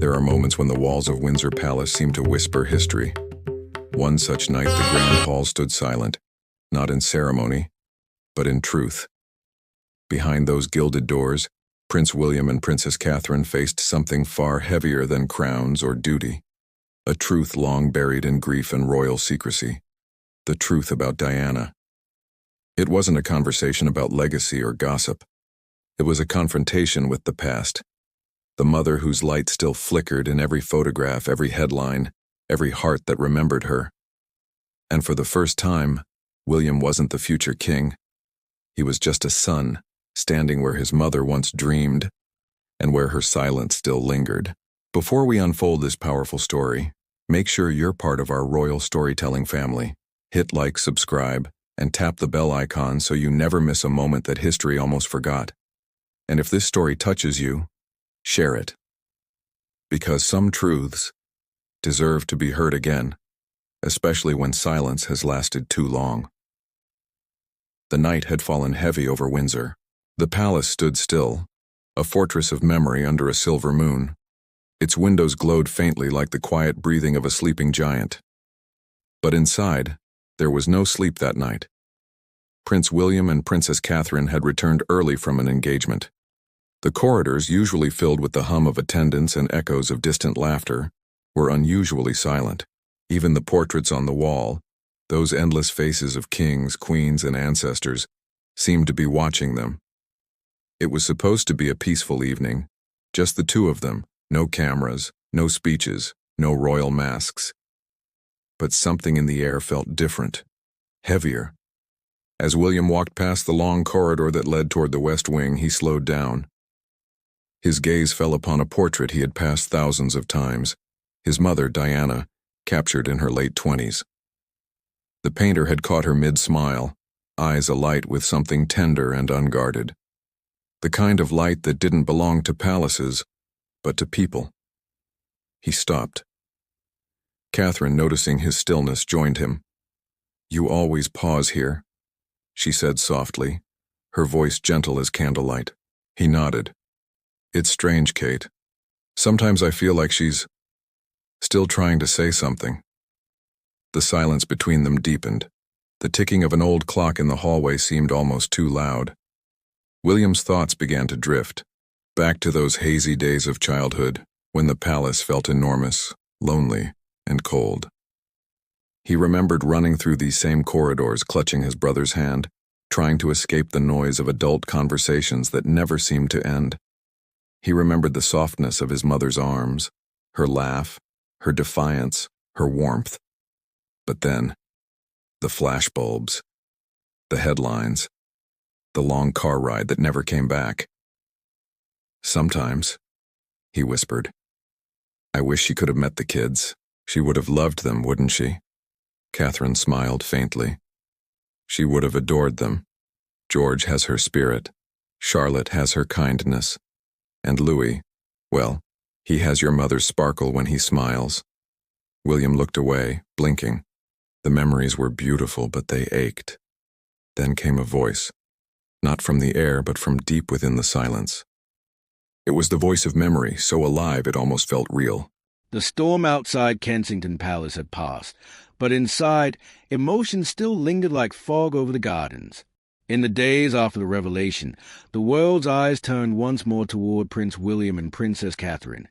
There are moments when the walls of Windsor Palace seem to whisper history. One such night, the grand hall stood silent, not in ceremony, but in truth. Behind those gilded doors, Prince William and Princess Catherine faced something far heavier than crowns or duty. A truth long buried in grief and royal secrecy. The truth about Diana. It wasn't a conversation about legacy or gossip. It was a confrontation with the past. The mother whose light still flickered in every photograph, every headline, every heart that remembered her. And for the first time, William wasn't the future king. He was just a son, standing where his mother once dreamed, and where her silence still lingered. Before we unfold this powerful story, make sure you're part of our royal storytelling family. Hit like, subscribe, and tap the bell icon so you never miss a moment that history almost forgot. And if this story touches you, share it. Because some truths deserve to be heard again, especially when silence has lasted too long. The night had fallen heavy over Windsor. The palace stood still, a fortress of memory under a silver moon. Its windows glowed faintly like the quiet breathing of a sleeping giant. But inside, there was no sleep that night. Prince William and Princess Catherine had returned early from an engagement. The corridors, usually filled with the hum of attendants and echoes of distant laughter, were unusually silent. Even the portraits on the wall, those endless faces of kings, queens, and ancestors, seemed to be watching them. It was supposed to be a peaceful evening, just the two of them, no cameras, no speeches, no royal masks. But something in the air felt different, heavier. As William walked past the long corridor that led toward the West Wing, he slowed down. His gaze fell upon a portrait he had passed thousands of times, his mother, Diana, captured in her late 20s. The painter had caught her mid-smile, eyes alight with something tender and unguarded. The kind of light that didn't belong to palaces, but to people. He stopped. Catherine, noticing his stillness, joined him. "You always pause here," she said softly, her voice gentle as candlelight. He nodded. "It's strange, Kate. Sometimes I feel like she's still trying to say something." The silence between them deepened. The ticking of an old clock in the hallway seemed almost too loud. William's thoughts began to drift, back to those hazy days of childhood, when the palace felt enormous, lonely, and cold. He remembered running through these same corridors, clutching his brother's hand, trying to escape the noise of adult conversations that never seemed to end. He remembered the softness of his mother's arms, her laugh, her defiance, her warmth. But then, the flashbulbs, the headlines, the long car ride that never came back. "Sometimes," he whispered, "I wish she could have met the kids. She would have loved them, wouldn't she?" Catherine smiled faintly. "She would have adored them. George has her spirit. Charlotte has her kindness. And Louis, well, he has your mother's sparkle when he smiles." William looked away, blinking. The memories were beautiful, but they ached. Then came a voice, not from the air, but from deep within the silence. It was the voice of memory, so alive it almost felt real. The storm outside Kensington Palace had passed, but inside, emotion still lingered like fog over the gardens. In the days after the revelation, the world's eyes turned once more toward Prince William and Princess Catherine.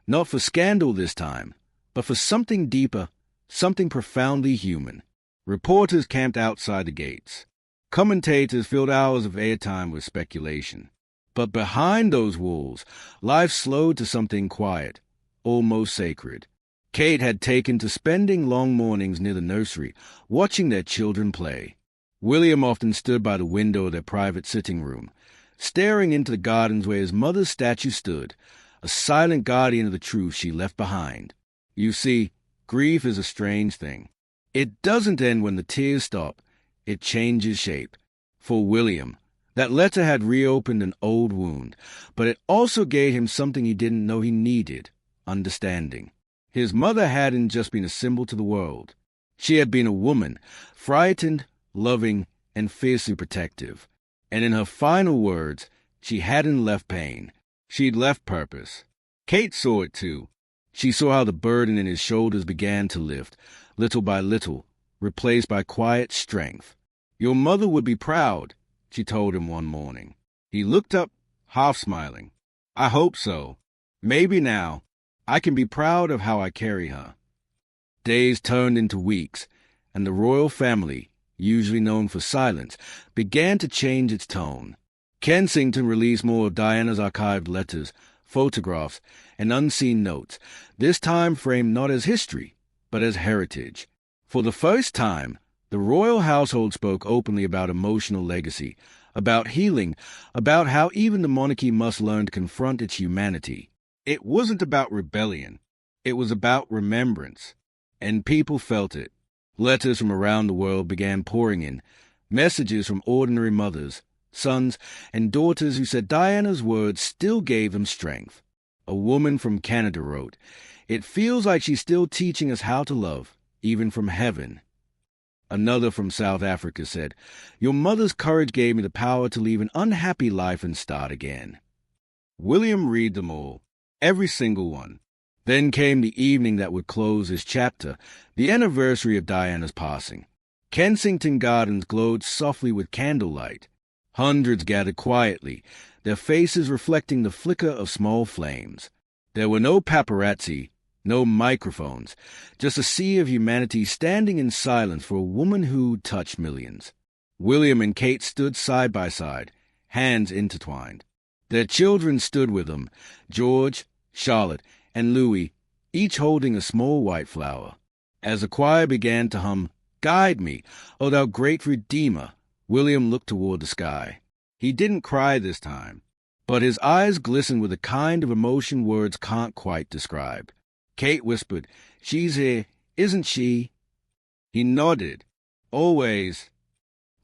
Not for scandal this time, but for something deeper, something profoundly human. Reporters camped outside the gates. Commentators filled hours of airtime with speculation. But behind those walls, life slowed to something quiet, almost sacred. Kate had taken to spending long mornings near the nursery, watching their children play. William often stood by the window of their private sitting room, staring into the gardens where his mother's statue stood, a silent guardian of the truth she left behind. You see, grief is a strange thing. It doesn't end when the tears stop. It changes shape. For William, that letter had reopened an old wound, but it also gave him something he didn't know he needed, understanding. His mother hadn't just been a symbol to the world. She had been a woman, frightened, loving, and fiercely protective. And in her final words, she hadn't left pain. She'd left purpose. Kate saw it too. She saw how the burden in his shoulders began to lift, little by little, replaced by quiet strength. "Your mother would be proud," she told him one morning. He looked up, half smiling. "I hope so. Maybe now I can be proud of how I carry her." Days turned into weeks, and the royal family, usually known for silence, began to change its tone. Kensington released more of Diana's archived letters, photographs, and unseen notes, this time framed not as history, but as heritage. For the first time, the royal household spoke openly about emotional legacy, about healing, about how even the monarchy must learn to confront its humanity. It wasn't about rebellion. It was about remembrance. And people felt it. Letters from around the world began pouring in, messages from ordinary mothers, sons, and daughters who said Diana's words still gave them strength. A woman from Canada wrote, "It feels like she's still teaching us how to love, even from heaven." Another from South Africa said, "Your mother's courage gave me the power to leave an unhappy life and start again." William read them all, every single one. Then came the evening that would close his chapter, the anniversary of Diana's passing. Kensington Gardens glowed softly with candlelight. Hundreds gathered quietly, their faces reflecting the flicker of small flames. There were no paparazzi, no microphones, just a sea of humanity standing in silence for a woman who touched millions. William and Kate stood side by side, hands intertwined. Their children stood with them, George, Charlotte, and Louis, each holding a small white flower. As the choir began to hum, "Guide me, O thou great Redeemer," William looked toward the sky. He didn't cry this time, but his eyes glistened with a kind of emotion words can't quite describe. Kate whispered, "She's here, isn't she?" He nodded. "Always."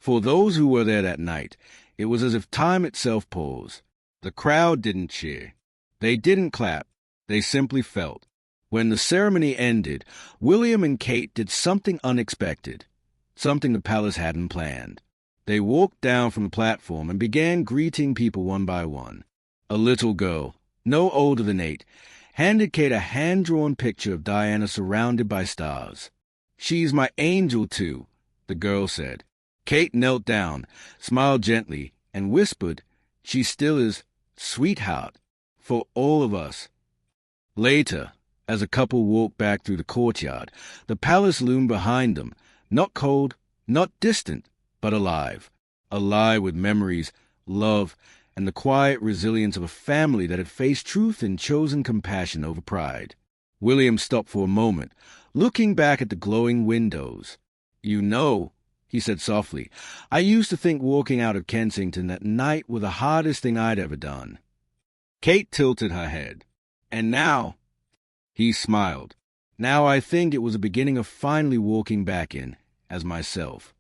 For those who were there that night, it was as if time itself paused. The crowd didn't cheer. They didn't clap. They simply felt. When the ceremony ended, William and Kate did something unexpected, something the palace hadn't planned. They walked down from the platform and began greeting people one by one. A little girl, no older than 8, handed Kate a hand-drawn picture of Diana surrounded by stars. "She's my angel, too," the girl said. Kate knelt down, smiled gently, and whispered, "She still is, sweetheart, for all of us." Later, as a couple walked back through the courtyard, the palace loomed behind them, not cold, not distant, but alive. Alive with memories, love, and the quiet resilience of a family that had faced truth and chosen compassion over pride. William stopped for a moment, looking back at the glowing windows. "You know," he said softly, "I used to think walking out of Kensington that night was the hardest thing I'd ever done." Kate tilted her head. "And now," he smiled, "now I think it was the beginning of finally walking back in, as myself."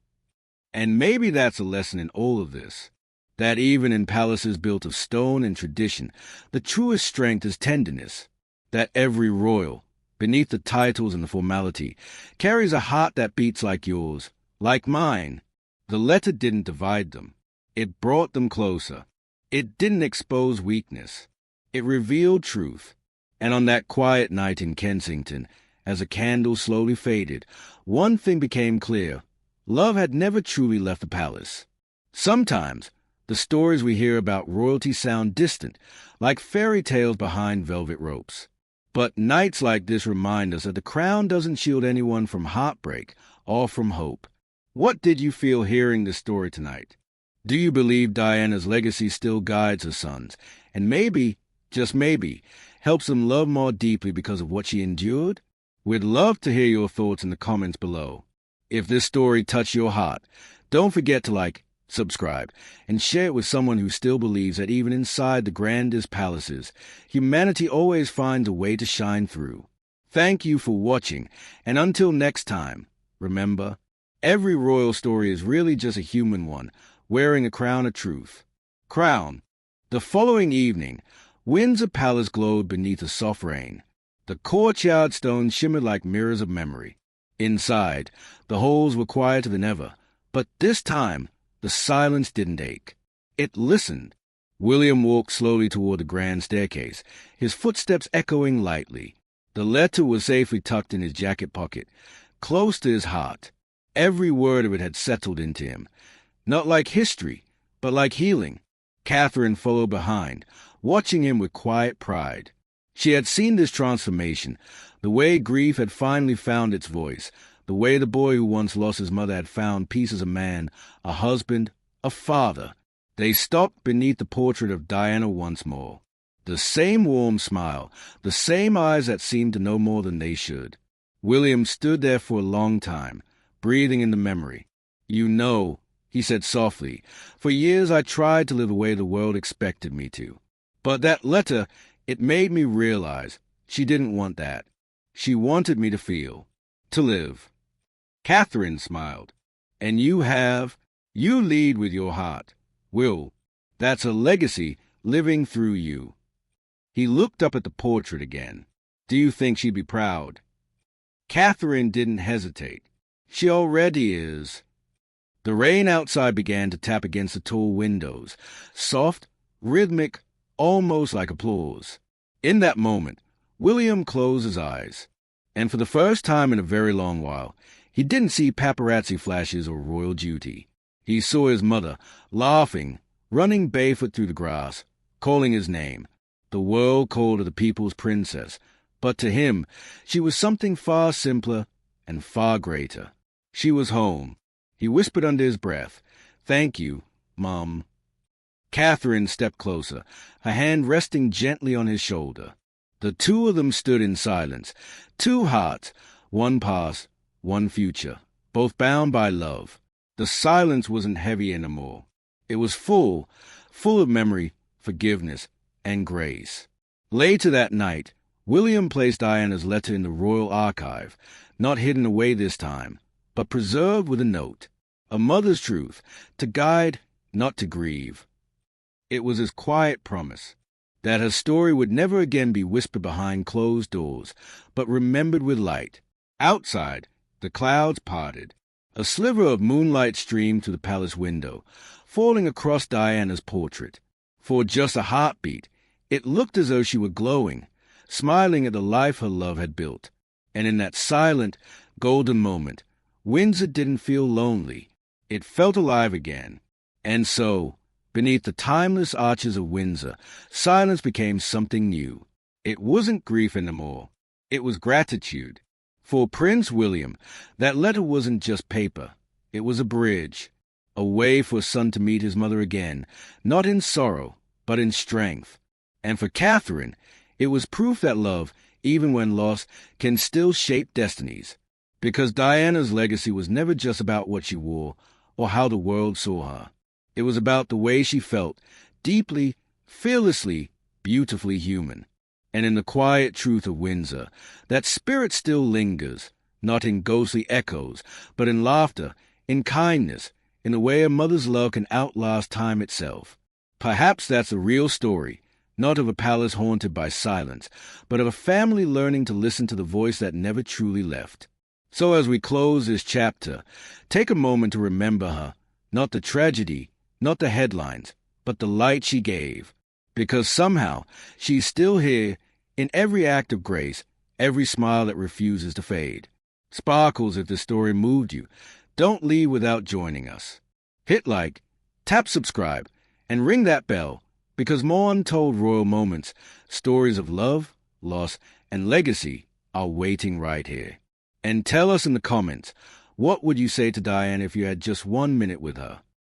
And maybe that's a lesson in all of this, that even in palaces built of stone and tradition, the truest strength is tenderness, that every royal, beneath the titles and the formality, carries a heart that beats like yours, like mine. The letter didn't divide them. It brought them closer. It didn't expose weakness. It revealed truth. And on that quiet night in Kensington, as the candle slowly faded, one thing became clear. Love had never truly left the palace. Sometimes, the stories we hear about royalty sound distant, like fairy tales behind velvet ropes. But nights like this remind us that the crown doesn't shield anyone from heartbreak or from hope. What did you feel hearing this story tonight? Do you believe Diana's legacy still guides her sons, and maybe, just maybe, helps them love more deeply because of what she endured? We'd love to hear your thoughts in the comments below. If this story touched your heart, don't forget to like, subscribe, and share it with someone who still believes that even inside the grandest palaces, humanity always finds a way to shine through. Thank you for watching, and until next time, remember, every royal story is really just a human one, wearing a crown of truth. Crown. The following evening, Windsor Palace glowed beneath a soft rain. The courtyard stones shimmered like mirrors of memory. Inside, the halls were quieter than ever, but this time, the silence didn't ache. It listened. William walked slowly toward the grand staircase, his footsteps echoing lightly. The letter was safely tucked in his jacket pocket, close to his heart. Every word of it had settled into him, not like history, but like healing. Catherine followed behind, watching him with quiet pride. She had seen this transformation, the way grief had finally found its voice, the way the boy who once lost his mother had found peace as a man, a husband, a father. They stopped beneath the portrait of Diana once more. The same warm smile, the same eyes that seemed to know more than they should. William stood there for a long time, breathing in the memory. "You know," he said softly, "for years I tried to live the way the world expected me to. But that letter, it made me realize she didn't want that. She wanted me to feel, to live." Catherine smiled. "And you lead with your heart. Will, that's a legacy living through you." He looked up at the portrait again. "Do you think she'd be proud?" Catherine didn't hesitate. "She already is." The rain outside began to tap against the tall windows, soft, rhythmic, almost like applause. In that moment, William closed his eyes, and for the first time in a very long while, he didn't see paparazzi flashes or royal duty. He saw his mother, laughing, running barefoot through the grass, calling his name. The world called her the people's princess, but to him, she was something far simpler and far greater. She was home. He whispered under his breath, "Thank you, Mom." Catherine stepped closer, her hand resting gently on his shoulder. The two of them stood in silence, two hearts, one past, one future, both bound by love. The silence wasn't heavy anymore. It was full of memory, forgiveness, and grace. Later that night, William placed Diana's letter in the royal archive, not hidden away this time, but preserved with a note, a mother's truth, to guide, not to grieve. It was his quiet promise that her story would never again be whispered behind closed doors, but remembered with light. Outside, the clouds parted. A sliver of moonlight streamed through the palace window, falling across Diana's portrait. For just a heartbeat, it looked as though she were glowing, smiling at the life her love had built. And in that silent, golden moment, Windsor didn't feel lonely. It felt alive again. And so, beneath the timeless arches of Windsor, silence became something new. It wasn't grief anymore. It was gratitude. For Prince William, that letter wasn't just paper. It was a bridge, a way for a son to meet his mother again, not in sorrow, but in strength. And for Catherine, it was proof that love, even when lost, can still shape destinies. Because Diana's legacy was never just about what she wore or how the world saw her. It was about the way she felt, deeply, fearlessly, beautifully human. And in the quiet truth of Windsor, that spirit still lingers, not in ghostly echoes, but in laughter, in kindness, in the way a mother's love can outlast time itself. Perhaps that's a real story, not of a palace haunted by silence, but of a family learning to listen to the voice that never truly left. So as we close this chapter, take a moment to remember her, not the tragedy, not the headlines, but the light she gave. Because somehow she's still here in every act of grace, every smile that refuses to fade. Sparkles, if the story moved you, don't leave without joining us. Hit like, tap subscribe, and ring that bell, because more untold royal moments, stories of love, loss, and legacy are waiting right here. And tell us in the comments, what would you say to Diana if you had just 1 minute with her?